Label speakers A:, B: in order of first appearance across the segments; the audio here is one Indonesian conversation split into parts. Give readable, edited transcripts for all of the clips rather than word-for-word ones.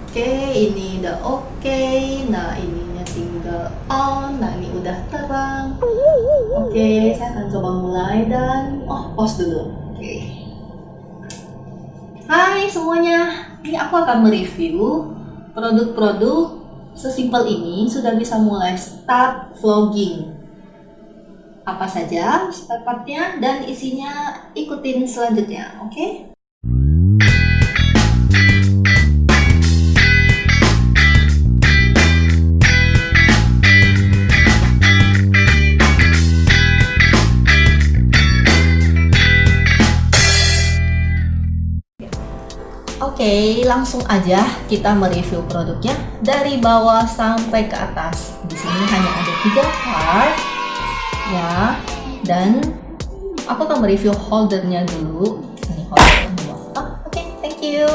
A: Oke, ini udah oke. Nah, ininya tinggal on. Nah, ini udah terang. Oke, saya akan coba mulai dan pause dulu. Oke. Hai semuanya, ini aku akan mereview produk-produk sesimpel ini sudah bisa mulai start vlogging. Apa saja spare part-nya dan isinya ikutin selanjutnya, oke? Oke, langsung aja kita mereview produknya dari bawah sampai ke atas. Di sini hanya ada 3 part, ya. Dan aku akan mereview holdernya dulu. Ini holdernya di bawah. Oke, thank you.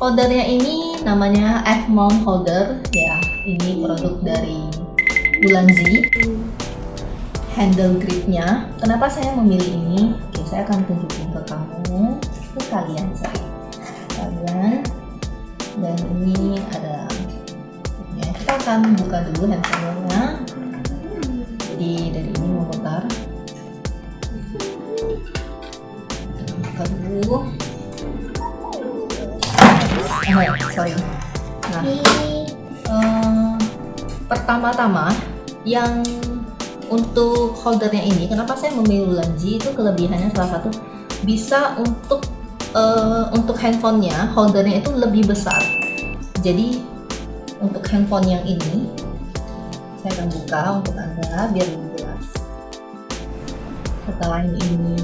A: Holdernya ini namanya F-mount holder, ya. Ini produk dari Ulanzi. Handle gripnya. Kenapa saya memilih ini? Oke, saya akan tunjukin ke kamu, ke kalian dan ini ada ya, kita akan buka dulu handphonenya. Jadi dari ini memutar, kita buka dulu. Sorry. Nah, pertama-tama yang untuk holdernya ini, kenapa saya memilih Ulanzi, itu kelebihannya salah satu bisa untuk handphonenya, holdernya itu lebih besar. Jadi untuk handphone yang ini, saya akan buka untuk Anda biar lebih jelas. Setelah ini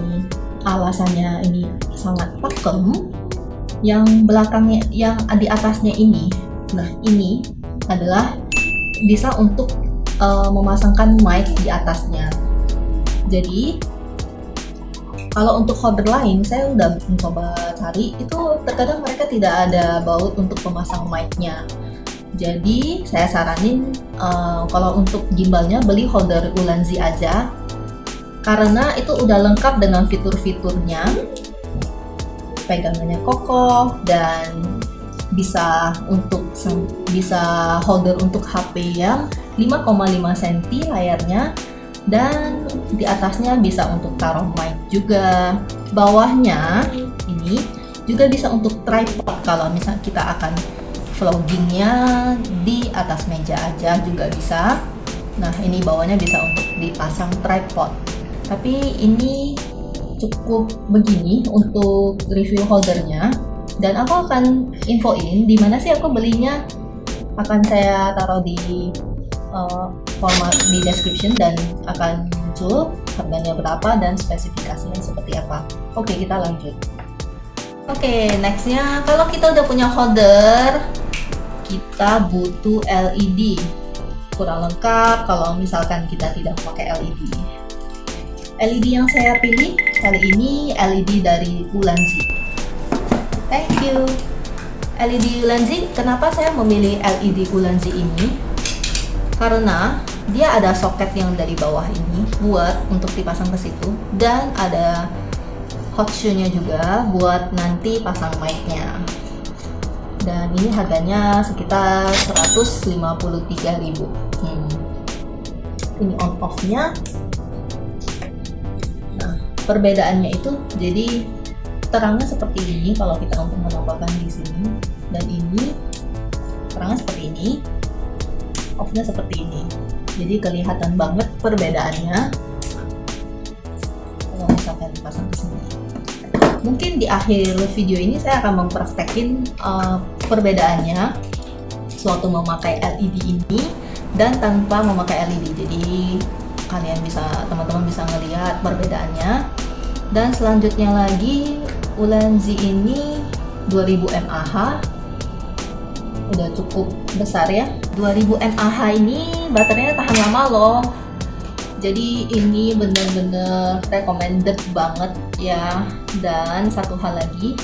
A: alasannya ini sangat pakem, yang belakangnya, yang di atasnya ini, nah ini adalah bisa untuk memasangkan mic di atasnya. Jadi kalau untuk holder lain, saya udah mencoba cari, itu terkadang mereka tidak ada baut untuk memasang mic-nya. Jadi saya saranin kalau untuk gimbalnya beli holder Ulanzi aja, karena itu udah lengkap dengan fitur-fiturnya, pegangannya kokoh dan bisa holder untuk HP yang 5,5 cm layarnya. Dan di atasnya bisa untuk taruh mic juga. Bawahnya ini juga bisa untuk tripod kalau misal kita akan vloggingnya di atas meja aja juga bisa. Nah, ini bawahnya bisa untuk dipasang tripod. Tapi ini cukup begini untuk review holdernya. Dan aku akan infoin di mana sih aku belinya. Akan saya taruh di format di description dan akan muncul harganya berapa dan spesifikasinya seperti apa. Oke, kita lanjut. Oke, nextnya kalau kita udah punya holder, kita butuh LED. Kurang lengkap kalau misalkan kita tidak pakai LED. LED yang saya pilih kali ini LED dari Ulanzi. Thank you. LED Ulanzi. Kenapa saya memilih LED Ulanzi ini? Karena dia ada soket yang dari bawah ini buat untuk dipasang ke situ, dan ada hot shoe-nya juga buat nanti pasang mic-nya. Dan ini harganya sekitar 153.000. Ini on off-nya. Nah, perbedaannya itu jadi terangnya seperti ini kalau kita untuk menambahkan di sini, dan ini terangnya seperti ini. Off-nya seperti ini, jadi kelihatan banget perbedaannya kalau misalkan dipasang ke sini. Mungkin di akhir video ini saya akan mempraktekin perbedaannya suatu memakai LED ini dan tanpa memakai LED. Jadi kalian bisa, teman-teman bisa ngelihat perbedaannya. Dan selanjutnya lagi, Ulanzi ini 2000 mAh, udah cukup besar ya. 2000 mAh ini baterainya tahan lama loh. Jadi ini bener-bener recommended banget ya. Dan satu hal lagi,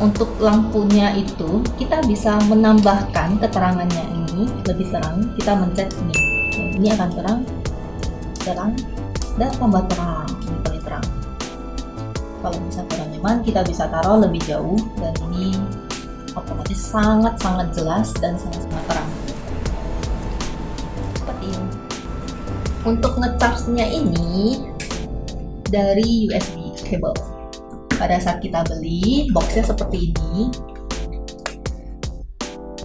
A: untuk lampunya itu kita bisa menambahkan keterangannya ini lebih terang. Kita mencet ini, nah, ini akan terang dan tambah terang, lebih terang. Kalau bisa kurang nyaman, kita bisa taruh lebih jauh, dan ini otomatis sangat-sangat jelas dan sangat-sangat terang. Seperti ini. Untuk ngecharge-nya ini dari USB cable. Pada saat kita beli, boxnya seperti ini.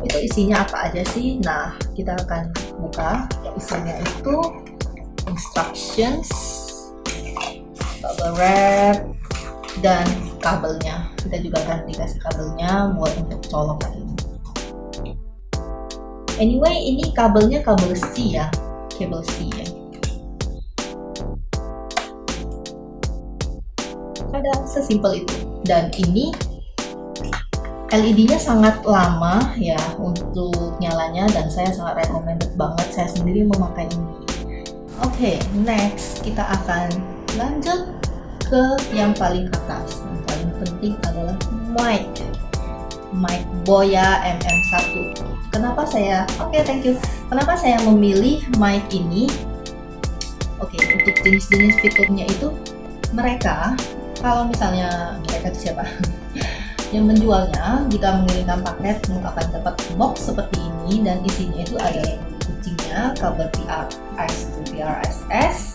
A: Itu isinya apa aja sih? Nah, kita akan buka. Isinya itu instructions, bubble wrap, dan kabelnya. Kita juga akan dikasih kabelnya buat untuk colokan ini. Anyway, ini kabelnya kabel C ya, kabel C ya. Ada sesimpel itu. Dan ini LED-nya sangat lama ya untuk nyalanya, dan saya sangat recommended banget. Saya sendiri memakai ini. Oke, next kita akan lanjut ke yang paling atas. Yang paling penting adalah mic Boya MM1. Kenapa saya thank you. Kenapa saya memilih mic ini? Oke, untuk jenis-jenis fiturnya itu mereka, kalau misalnya mereka itu siapa? Yang menjualnya, jika mengirimkan paket akan dapat box seperti ini, dan isinya itu ada kuncinya, kabel PRS to PRSS,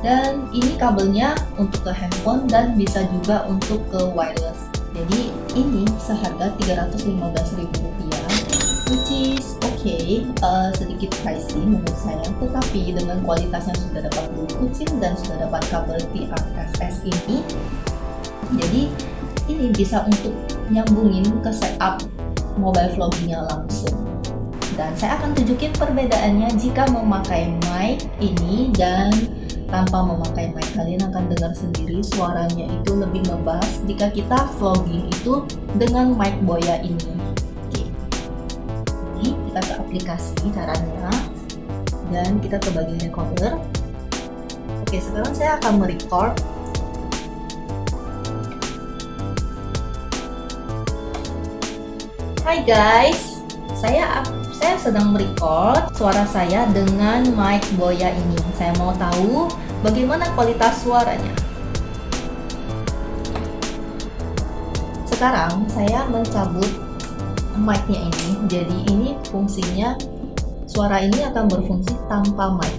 A: dan ini kabelnya untuk ke handphone dan bisa juga untuk ke wireless. Jadi ini seharga Rp315.000, which is sedikit pricey menurut saya, tetapi dengan kualitasnya sudah dapat bulu kucing dan sudah dapat kabel PRSS ini, jadi ini bisa untuk nyambungin ke setup mobile vloggingnya langsung. Dan saya akan tunjukin perbedaannya jika memakai mic ini dan tanpa memakai mic. Kalian akan dengar sendiri suaranya itu lebih ngebass jika kita vlogging itu dengan mic Boya ini. Oke. Jadi kita ke aplikasi caranya dan kita ke bagian recorder. Oke, sekarang saya akan merecord. Hai guys, saya sedang merecord suara saya dengan mic Boya ini. Saya mau tahu bagaimana kualitas suaranya. Sekarang saya mencabut mic-nya ini. Jadi ini fungsinya, suara ini akan berfungsi tanpa mic.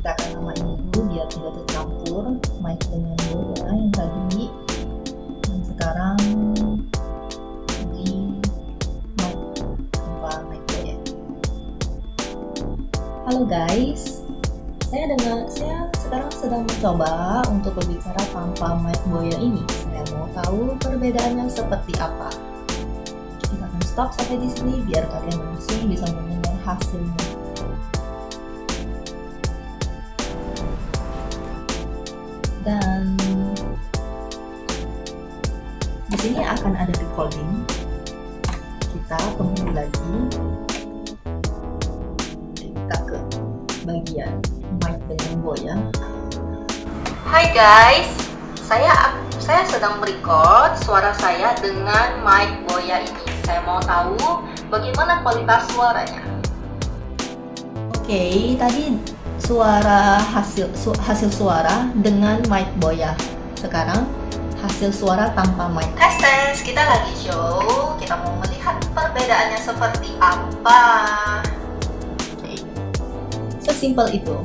A: Kita akan namain dulu biar tidak tercampur mic dengan Boya yang tadi. Sekarang di mic tanpa mic Boya. Halo guys, saya sekarang sedang mencoba untuk berbicara tanpa mic Boya ini. Saya mau tahu perbedaannya seperti apa. Kita akan stop sampai di sini biar kalian langsung bisa mendengar hasilnya. Dan di sini akan ada recording. Kita kembali lagi. Kita ke bagian mic dengan Boya. Hai guys, saya sedang merecord suara saya dengan mic Boya ini. Saya mau tahu bagaimana kualitas suaranya. Oke, tadi hasil suara dengan mic Boya. Sekarang hasil suara tanpa mic. Tes, kita lagi show. Kita mau melihat perbedaannya seperti apa. Oke. Sesimpel itu.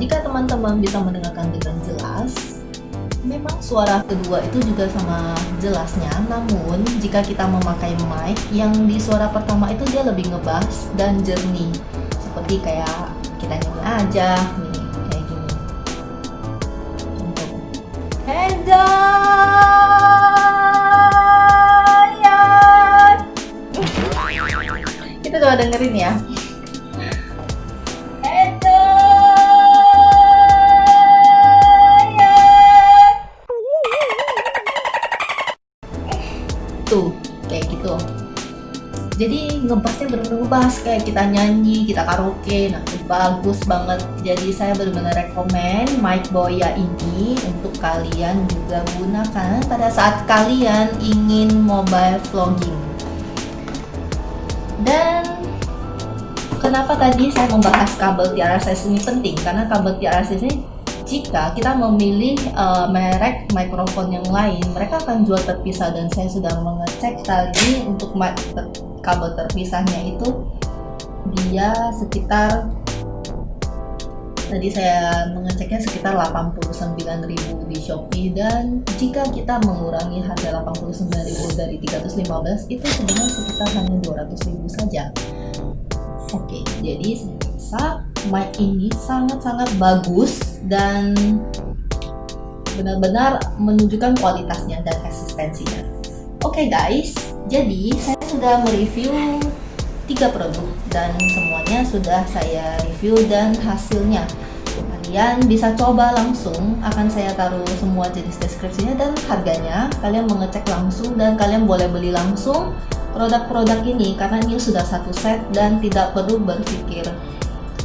A: Jika teman-teman bisa mendengarkan dengan jelas, memang suara kedua itu juga sama jelasnya. Namun jika kita memakai mic, yang di suara pertama itu dia lebih ngebass dan jernih, seperti kayak kita nyanyi aja nih. Kita coba dengerin ya. Tuh, kayak gitu. Jadi ngebassnya bener-bener ngebass kayak kita nyanyi, kita karaoke. Nah, itu bagus banget. Jadi saya benar-benar rekomen mic Boya ini untuk kalian juga gunakan pada saat kalian ingin mobile vlogging. Dan kenapa tadi saya membahas kabel TRSS ini penting? Karena kabel TRSS ini jika kita memilih merek mikrofon yang lain, mereka akan jual terpisah, dan saya sudah mengecek tadi untuk kabel terpisahnya itu dia sekitar, tadi saya mengeceknya sekitar 89.000 di Shopee, dan jika kita mengurangi harga 89.000 dari 315 itu sebenarnya sekitar hanya 200.000 saja. Oke, jadi saya rasa mic ini sangat-sangat bagus dan benar-benar menunjukkan kualitasnya dan eksistensinya. Oke guys, jadi saya sudah mereview 3 produk dan semuanya sudah saya review dan hasilnya kalian bisa coba langsung. Akan saya taruh semua jenis deskripsinya dan harganya, kalian mengecek langsung dan kalian boleh beli langsung produk-produk ini karena ini sudah satu set dan tidak perlu berpikir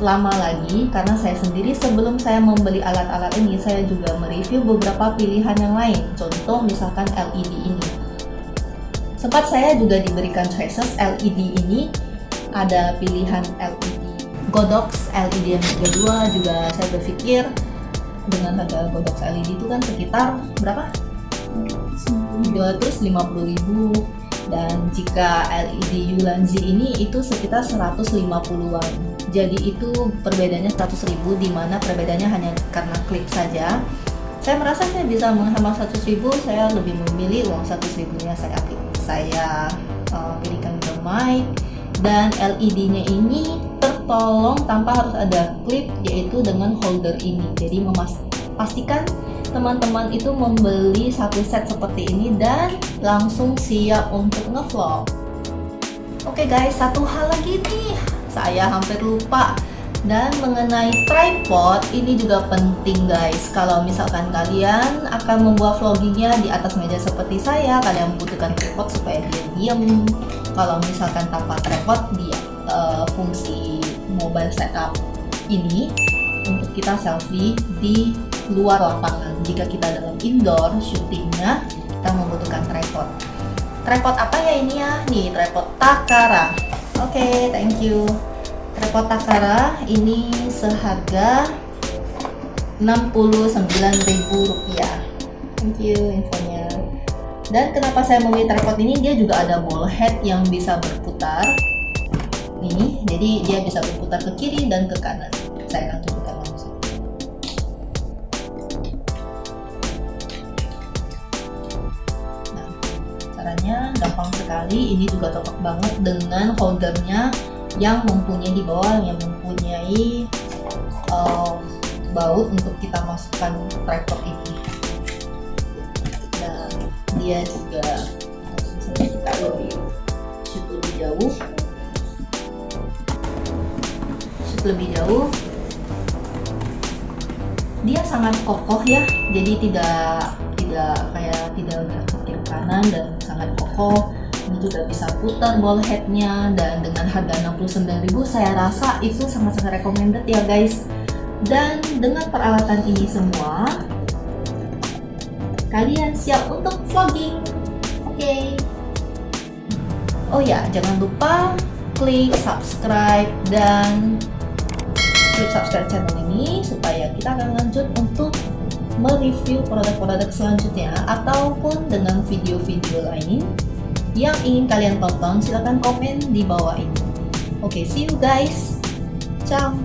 A: lama lagi, karena saya sendiri sebelum saya membeli alat-alat ini saya juga mereview beberapa pilihan yang lain, contoh misalkan LED ini. Sempat saya juga diberikan choices LED ini, ada pilihan LED Godox LED yang 32, juga saya berpikir dengan harga Godox LED itu kan sekitar berapa? 250.000, dan jika LED Ulanzi ini itu sekitar 150-an. Jadi itu perbedaannya 100.000, dimana perbedaannya hanya karena klip saja. Saya merasa saya bisa menghemat 100.000, saya lebih memilih uang 100.000-nya saya pilihkan ke mic. Dan LED-nya ini tertolong tanpa harus ada klip, yaitu dengan holder ini. Jadi pastikan teman-teman itu membeli satu set seperti ini dan langsung siap untuk ngevlog. Oke guys, satu hal lagi nih, saya hampir lupa. Dan mengenai tripod, ini juga penting guys. Kalau misalkan kalian akan membuat vloggingnya di atas meja seperti saya, kalian membutuhkan tripod supaya dia diam. Kalau misalkan tanpa tripod, dia fungsi mobile setup ini untuk kita selfie di luar lapangan. Jika kita dalam indoor syutingnya, kita membutuhkan tripod. Tripod apa ya ini ya? Nih, tripod Takara. Oke, thank you. Tripod Takara ini seharga Rp69.000. Thank you infonya. Dan kenapa saya memilih tripod ini? Dia juga ada ball head yang bisa berputar. Nih, jadi dia bisa berputar ke kiri dan ke kanan. Saya akan tunjukkan langsung. Nah, caranya gampang sekali. Ini juga cocok banget dengan holdernya yang mempunyai di bawah, yang mempunyai baut untuk kita masukkan tripod ini. Dan dia juga misalnya kita shoot lebih jauh, dia sangat kokoh ya, jadi tidak ke kiri kanan dan sangat kokoh. Ini juga bisa putar ball headnya, dan dengan harga 69.000 saya rasa itu sangat-sangat recommended ya guys. Dan dengan peralatan ini semua, kalian siap untuk vlogging. Oke. Oh ya, jangan lupa klik subscribe dan klik subscribe channel ini supaya kita akan lanjut untuk mereview produk-produk selanjutnya ataupun dengan video-video lain yang ingin kalian tonton. Silahkan komen di bawah ini. Oke, see you guys. Ciao.